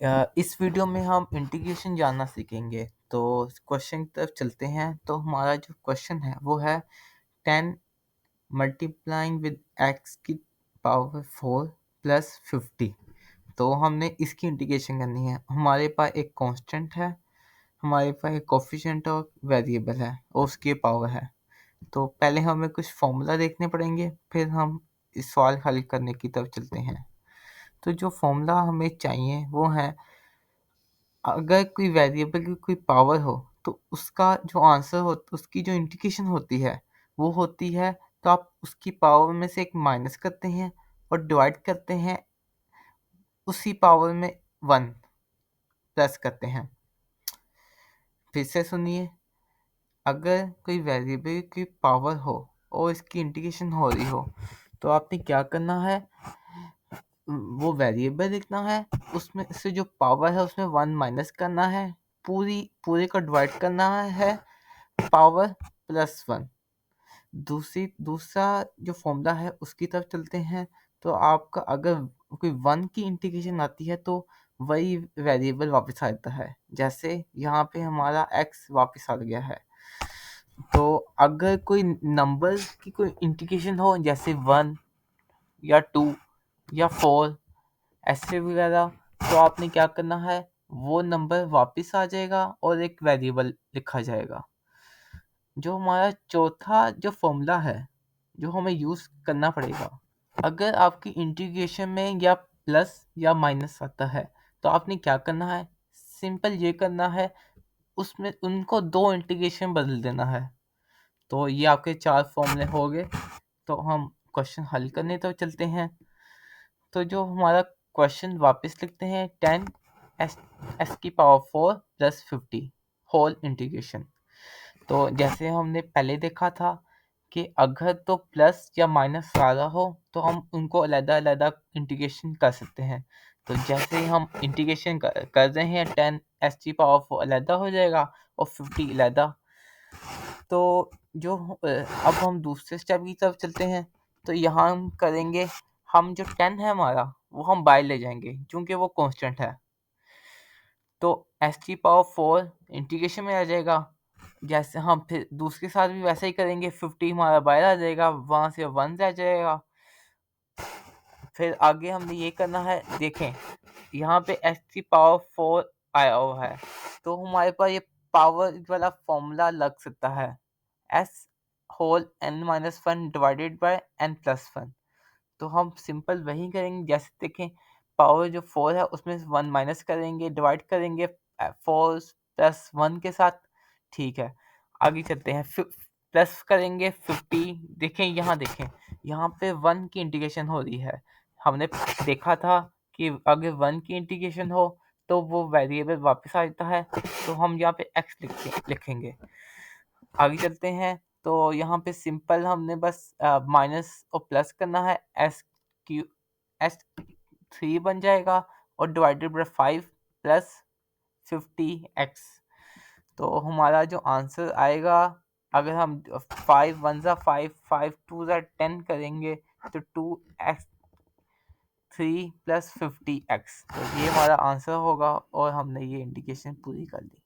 इस वीडियो में हम इंटीग्रेशन जानना सीखेंगे। तो क्वेश्चन की तरफ चलते हैं। तो हमारा जो क्वेश्चन है वो है 10 मल्टीप्लाइंग विद एक्स की पावर 4 प्लस 50। तो हमने इसकी इंटीग्रेशन करनी है। हमारे पास एक कांस्टेंट है, हमारे पास एक कोफिशिएंट और वेरिएबल है और उसकी पावर है। तो पहले हमें कुछ फॉर्मूला देखने पड़ेंगे, फिर हम इस सवाल हल करने की तरफ चलते हैं। तो जो फॉर्मूला हमें चाहिए वो है, अगर कोई वेरिएबल की कोई पावर हो तो उसका जो आंसर हो, उसकी जो इंटीग्रेशन होती है वो होती है, तो आप उसकी पावर में से एक माइनस करते हैं और डिवाइड करते हैं उसी पावर में 1 प्लस करते हैं। फिर से सुनिए, अगर कोई वेरिएबल की पावर हो और इसकी इंटीग्रेशन हो रही हो तो आपने क्या करना है, वो वेरिएबल लिखना है, उसमें से जो पावर है उसमें 1 माइनस करना है, पूरे को डिवाइड करना है पावर प्लस 1। दूसरा जो फॉर्मूला है उसकी तरफ चलते हैं। तो आपका अगर कोई 1 की इंटीग्रेशन आती है तो वही वेरिएबल वापस आ जाता है। जैसे यहाँ पे हमारा x वापस आ गया है। तो अगर कोई नंबर की कोई इंटीग्रेशन हो, जैसे 1 या 2 या 4 ऐसे वगैरह, तो आपने क्या करना है, वो नंबर वापस आ जाएगा और एक वेरिएबल लिखा जाएगा। जो हमारा चौथा जो फॉर्मूला है जो हमें यूज़ करना पड़ेगा, अगर आपकी इंटीग्रेशन में या प्लस या माइनस आता है तो आपने क्या करना है, सिंपल ये करना है, उसमें उनको दो इंटीग्रेशन बदल देना है। तो ये आपके 4 फॉर्मूले हो गए। तो हम क्वेश्चन हल करने तो चलते हैं। तो जो हमारा क्वेश्चन वापस लिखते हैं, 10 एस की पावर 4 प्लस 50 होल इंटीग्रेशन। तो जैसे हमने पहले देखा था कि अगर तो प्लस या माइनस वाला हो तो हम उनको अलग-अलग इंटीग्रेशन कर सकते हैं। तो जैसे ही हम इंटीग्रेशन कर रहे हैं, 10 एस की पावर 4 अलग हो जाएगा और 50 अलग। तो अब हम दूसरे स्टेप की तरफ चलते हैं। तो यहाँ हम करेंगे, हम जो 10 है हमारा वो हम बाहर ले जाएंगे क्योंकि वो कांस्टेंट है। तो एस की पावर 4 इंटीग्रेशन में आ जाएगा। जैसे हम फिर दूसरे के साथ भी वैसा ही करेंगे, 50 हमारा बाहर आ जाएगा, वहाँ से 1 रह जाएगा। फिर आगे हमने ये करना है, देखें यहाँ पे एस की पावर 4 आया हुआ है, तो हमारे पास ये पावर वाला फॉर्मूला लग सकता है, as whole n minus 1 divided by n plus 1। तो हम सिंपल वही करेंगे, जैसे देखें पावर जो 4 है उसमें से 1 माइनस करेंगे, डिवाइड करेंगे 4 प्लस 1 के साथ। ठीक है, आगे चलते हैं। प्लस करेंगे 50। देखें यहाँ, देखें यहाँ पे 1 की इंटीग्रेशन हो रही है। हमने देखा था कि अगर 1 की इंटीग्रेशन हो तो वो वेरिएबल वापस आ जाता है। तो हम यहाँ पे x लिखेंगे। आगे चलते हैं। तो यहाँ पे सिंपल हमने बस माइनस और प्लस करना है, एस 3 बन जाएगा और डिवाइडेड बाय 5 प्लस 50x। तो हमारा जो आंसर आएगा, अगर हम 5 1 ज़ा 5 5 2 ज़ा 10 करेंगे तो 2x 3 प्लस 50x। तो ये हमारा आंसर होगा और हमने ये इंटीग्रेशन पूरी कर ली।